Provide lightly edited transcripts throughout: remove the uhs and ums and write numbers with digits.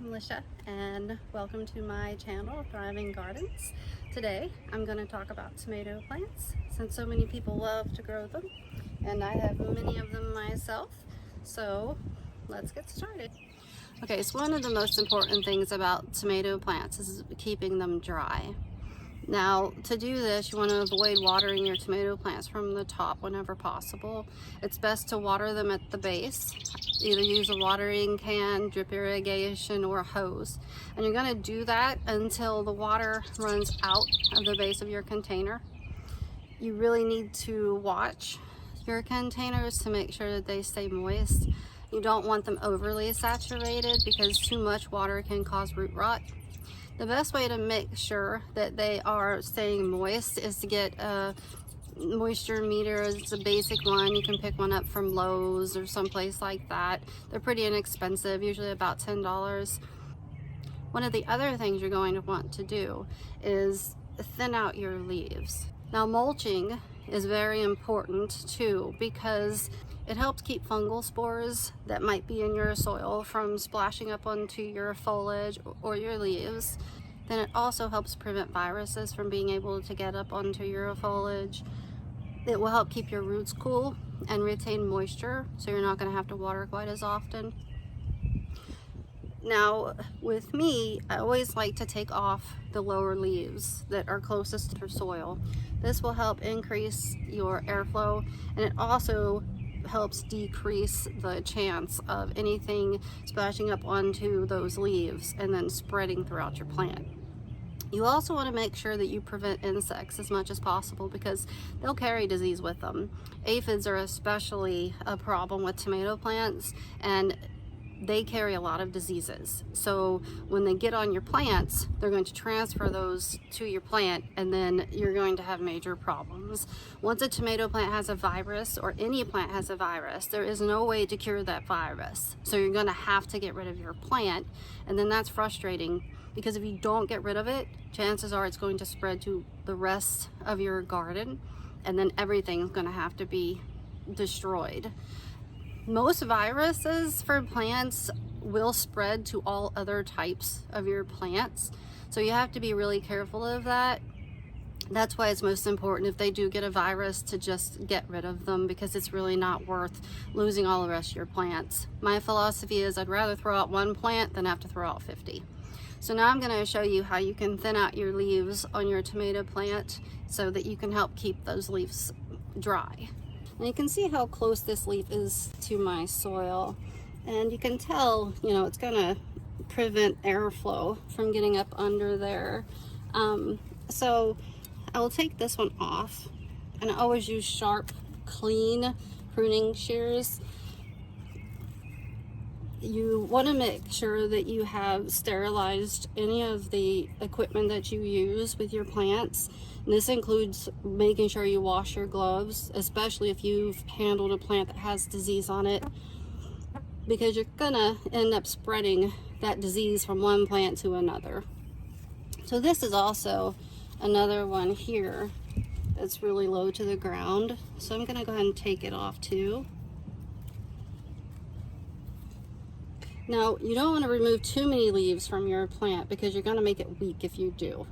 I'm Lisha and welcome to my channel, Thriving Gardens. Today I'm going to talk about tomato plants since so many people love to grow them and I have many of them myself. So let's get started. Okay, so one of the most important things about tomato plants is keeping them dry. Now, to do this, you want to avoid watering your tomato plants from the top whenever possible. It's best to water them at the base. Either use a watering can, drip irrigation, or a hose. And you're going to do that until the water runs out of the base of your container. You really need to watch your containers to make sure that they stay moist. You don't want them overly saturated because too much water can cause root rot. The best way to make sure that they are staying moist is to get a moisture meter. It's a basic one. You can pick one up from Lowe's or someplace like that. They're pretty inexpensive, usually about $10. One of the other things you're going to want to do is thin out your leaves. Now, mulching is very important too because it helps keep fungal spores that might be in your soil from splashing up onto your foliage or your leaves. Then it also helps prevent viruses from being able to get up onto your foliage. It will help keep your roots cool and retain moisture, so you're not going to have to water quite as often. Now, with me, I always like to take off the lower leaves that are closest to your soil. This will help increase your airflow, and it also helps decrease the chance of anything splashing up onto those leaves and then spreading throughout your plant. You also want to make sure that you prevent insects as much as possible because they'll carry disease with them. Aphids are especially a problem with tomato plants, and they carry a lot of diseases. So when they get on your plants, they're going to transfer those to your plant, and then you're going to have major problems. Once a tomato plant has a virus, or any plant has a virus, there is no way to cure that virus. So you're going to have to get rid of your plant, and then that's frustrating because if you don't get rid of it, chances are it's going to spread to the rest of your garden, and then everything's going to have to be destroyed. Most viruses for plants will spread to all other types of your plants, so you have to be really careful of that. That's why it's most important, if they do get a virus, to just get rid of them because it's really not worth losing all the rest of your plants. My philosophy is I'd rather throw out one plant than have to throw out 50. So now I'm going to show you how you can thin out your leaves on your tomato plant so that you can help keep those leaves dry. And you can see how close this leaf is to my soil, and you can tell, it's going to prevent airflow from getting up under there. So I will take this one off, and I always use sharp, clean pruning shears. You want to make sure that you have sterilized any of the equipment that you use with your plants. And this includes making sure you wash your gloves, especially if you've handled a plant that has disease on it, because you're gonna end up spreading that disease from one plant to another. So this is also another one here that's really low to the ground. So I'm gonna go ahead and take it off too. Now, you don't want to remove too many leaves from your plant because you're going to make it weak if you do.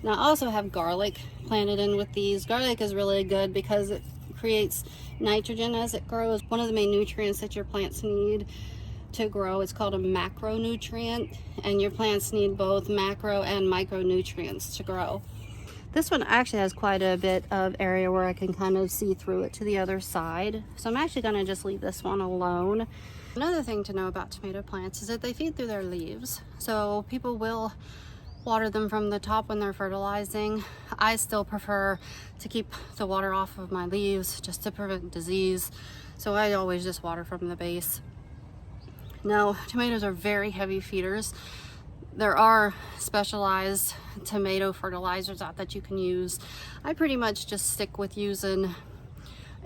Now, I also have garlic planted in with these. Garlic is really good because it creates nitrogen as it grows. One of the main nutrients that your plants need to grow is called a macronutrient, and your plants need both macro and micronutrients to grow. This one actually has quite a bit of area where I can kind of see through it to the other side. So I'm actually going to just leave this one alone. Another thing to know about tomato plants is that they feed through their leaves. So people will water them from the top when they're fertilizing. I still prefer to keep the water off of my leaves just to prevent disease. So I always just water from the base. Now, tomatoes are very heavy feeders. There are specialized tomato fertilizers out that you can use. I pretty much just stick with using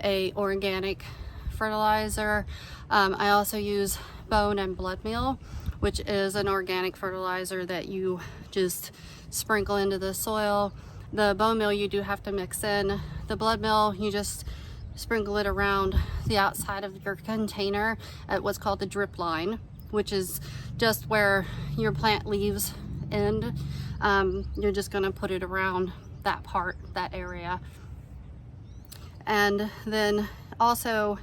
a organic fertilizer. I also use bone and blood meal, which is an organic fertilizer that you just sprinkle into the soil. The bone meal you do have to mix in. The blood meal, you just sprinkle it around the outside of your container at what's called the drip line, which is just where your plant leaves end. You're just going to put it around that part, that area. And then also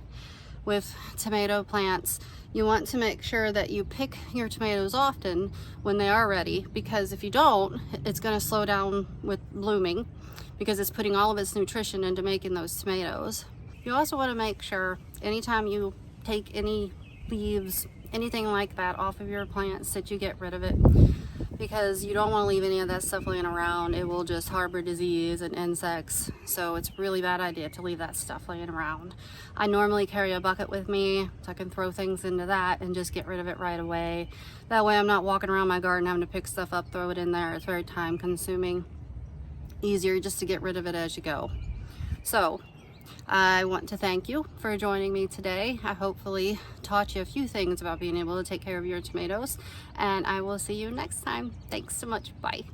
with tomato plants, you want to make sure that you pick your tomatoes often when they are ready, because if you don't, it's going to slow down with blooming because it's putting all of its nutrition into making those tomatoes. You also want to make sure anytime you take any leaves, anything like that off of your plants, that you get rid of it, because you don't want to leave any of that stuff laying around. It will just harbor disease and insects, so it's a really bad idea to leave that stuff laying around. I normally carry a bucket with me so I can throw things into that and just get rid of it right away. That way I'm not walking around my garden having to pick stuff up, throw it in there. It's very time consuming. Easier just to get rid of it as you go. So I want to thank you for joining me today. I hopefully taught you a few things about being able to take care of your tomatoes, and I will see you next time. Thanks so much. Bye.